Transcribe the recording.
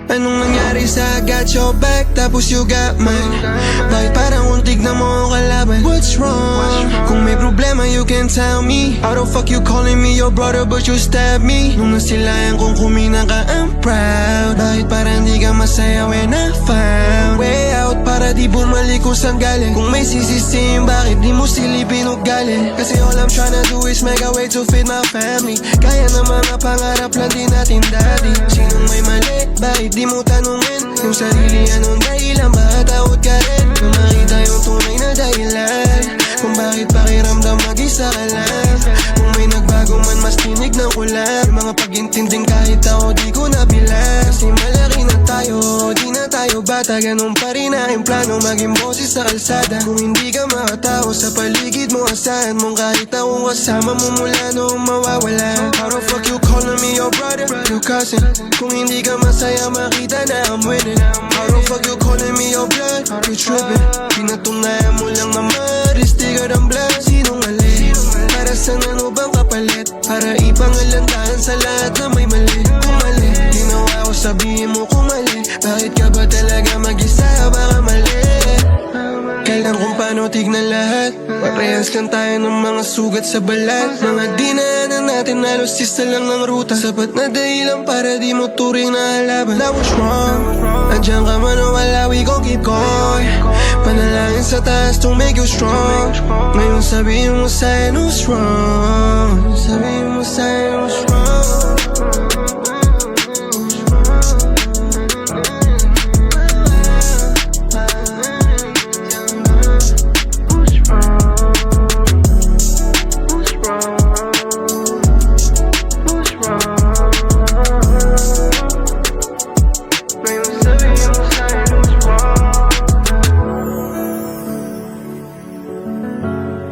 Anong nangyari sa I got your back, tapos you got mine? Bakit parang untig na mo ang kalaban? What's wrong? Kung may problema you can tell me. How the fuck you calling me your brother but you stab me? Nung nasilayan kong kumina ka, I'm proud. Bakit parang di ka masaya when I found way out? Para di bumalik kung saan galing. Kung may sisisihin, bakit di mo silipin ugali? Kasi all I'm tryna do is make a way to feed my family. Kaya na mga pangarap lang din natin daddy. Sinong may mali? Bakit di mo tanungin yung sarili? Anong dahilan? Bakit takot ka rin? Kung makita yung tunay na dahilan kung bakit pakiramdam mag-isa ka lang. Kung may nagbago man, mas tinig ng ulan. Yung mga pag-intinding kahit ako di ko nabilang. Kasi malaki na tayo, di na tayo bata. Ganun pa rin aking plano, maging boses sa kalsada. Kung hindi ka makatao sa paligid mo, asahan mong kahit akong kasama mo mula noong mawawala. How the fuck you calling me your brother, your cousin? Kung hindi ka masaya, makita na I'm winning. How the fuck you calling me your blood, you tripping? Pinatunayan mo lang na maristiga ng blood. Sinungaling, para saan ano bang kapalit? Para ipangalandahan sa lahat na may mali. Kung mali, ginawa ko sabihin mo kung mali. Bakit ka ba talaga mag-isa? Baka mali. Kailan kung paano tignan lahat. Parehas lang tayo ng mga sugat sa balat. Mga dinaanan natin halos isa lang ang ruta. Sapat na dahilan para di mo turing na halaban. That was wrong. Andiyan ka man o wala, we gon' keep going. Panalangin sa taas to make you strong. Ngayon sabihin mo sa'kin who's wrong. Sabihin mo sa'kin who's wrong.